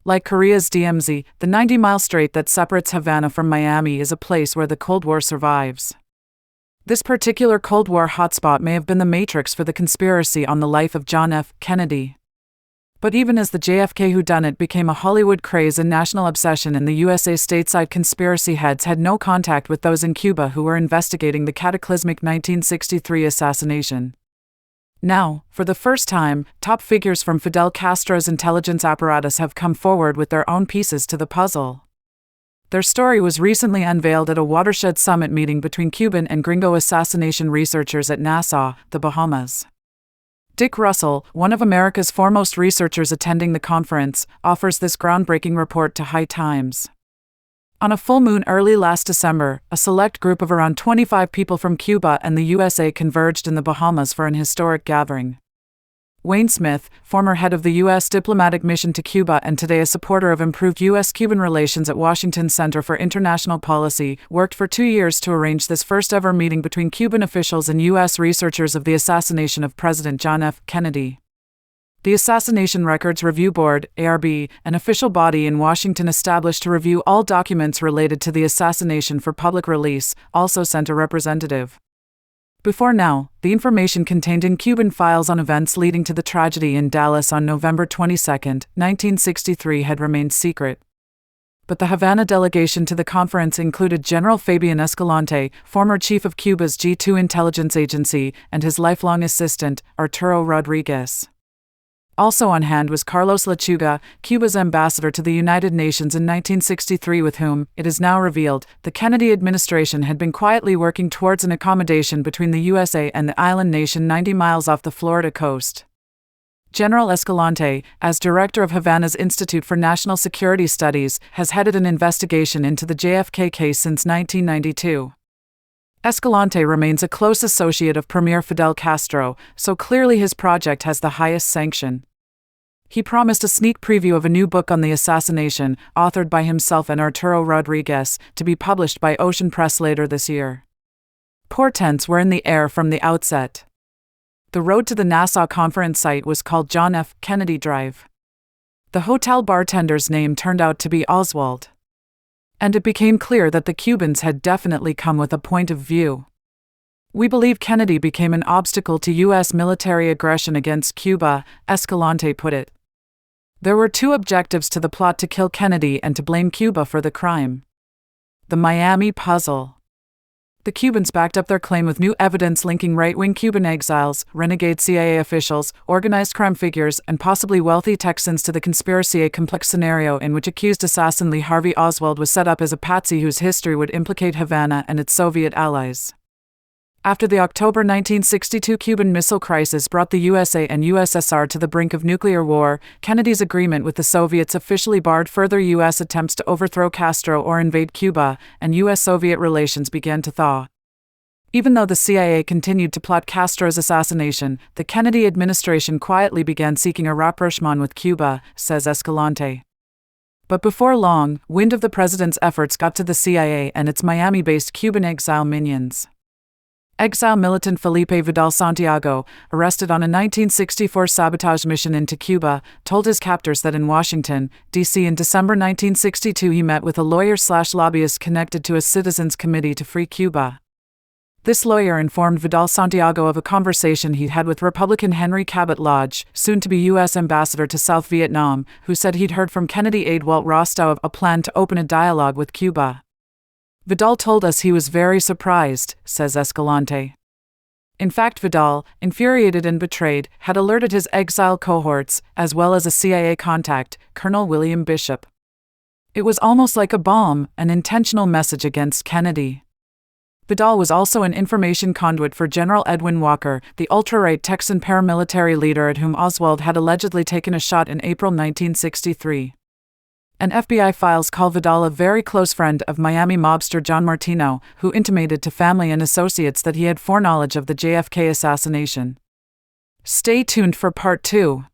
Like Korea's DMZ, the 90-mile strait that separates Havana from Miami is a place where the Cold War survives. This particular Cold War hotspot may have been the matrix for the conspiracy on the life of John F. Kennedy. But even as the JFK whodunit became a Hollywood craze and national obsession in the USA, stateside conspiracy heads had no contact with those in Cuba who were investigating the cataclysmic 1963 assassination. Now, for the first time, top figures from Fidel Castro's intelligence apparatus have come forward with their own pieces to the puzzle. Their story was recently unveiled at a watershed summit meeting between Cuban and Gringo assassination researchers at Nassau, the Bahamas. Dick Russell, one of America's foremost researchers attending the conference, offers this groundbreaking report to High Times. On a full moon early last December, a select group of around 25 people from Cuba and the USA converged in the Bahamas for an historic gathering. Wayne Smith, former head of the U.S. diplomatic mission to Cuba and today a supporter of improved U.S.-Cuban relations at Washington Center for International Policy, worked for 2 years to arrange this first-ever meeting between Cuban officials and U.S. researchers of the assassination of President John F. Kennedy. The Assassination Records Review Board, ARB, an official body in Washington established to review all documents related to the assassination for public release, also sent a representative. Before now, the information contained in Cuban files on events leading to the tragedy in Dallas on November 22, 1963 had remained secret. But the Havana delegation to the conference included General Fabian Escalante, former chief of Cuba's G2 intelligence agency, and his lifelong assistant, Arturo Rodriguez. Also on hand was Carlos Lechuga, Cuba's ambassador to the United Nations in 1963, with whom, it is now revealed, the Kennedy administration had been quietly working towards an accommodation between the USA and the island nation 90 miles off the Florida coast. General Escalante, as director of Havana's Institute for National Security Studies, has headed an investigation into the JFK case since 1992. Escalante remains a close associate of Premier Fidel Castro, so clearly his project has the highest sanction. He promised a sneak preview of a new book on the assassination, authored by himself and Arturo Rodriguez, to be published by Ocean Press later this year. Portents were in the air from the outset. The road to the Nassau conference site was called John F. Kennedy Drive. The hotel bartender's name turned out to be Oswald. And it became clear that the Cubans had definitely come with a point of view. We believe Kennedy became an obstacle to U.S. military aggression against Cuba, Escalante put it. There were two objectives to the plot: to kill Kennedy and to blame Cuba for the crime. The Miami puzzle. The Cubans backed up their claim with new evidence linking right-wing Cuban exiles, renegade CIA officials, organized crime figures, and possibly wealthy Texans to the conspiracy, a complex scenario in which accused assassin Lee Harvey Oswald was set up as a patsy whose history would implicate Havana and its Soviet allies. After the October 1962 Cuban Missile Crisis brought the USA and USSR to the brink of nuclear war, Kennedy's agreement with the Soviets officially barred further U.S. attempts to overthrow Castro or invade Cuba, and U.S.-Soviet relations began to thaw. Even though the CIA continued to plot Castro's assassination, the Kennedy administration quietly began seeking a rapprochement with Cuba, says Escalante. But before long, wind of the president's efforts got to the CIA and its Miami-based Cuban exile minions. Exile militant Felipe Vidal Santiago, arrested on a 1964 sabotage mission into Cuba, told his captors that in Washington, D.C. in December 1962 he met with a lawyer/lobbyist connected to a Citizens Committee to Free Cuba. This lawyer informed Vidal Santiago of a conversation he'd had with Republican Henry Cabot Lodge, soon-to-be U.S. ambassador to South Vietnam, who said he'd heard from Kennedy aide Walt Rostow of a plan to open a dialogue with Cuba. Vidal told us he was very surprised, says Escalante. In fact, Vidal, infuriated and betrayed, had alerted his exile cohorts, as well as a CIA contact, Colonel William Bishop. It was almost like a bomb, an intentional message against Kennedy. Vidal was also an information conduit for General Edwin Walker, the ultra-right Texan paramilitary leader at whom Oswald had allegedly taken a shot in April 1963. And FBI files call Vidal a very close friend of Miami mobster John Martino, who intimated to family and associates that he had foreknowledge of the JFK assassination. Stay tuned for Part 2.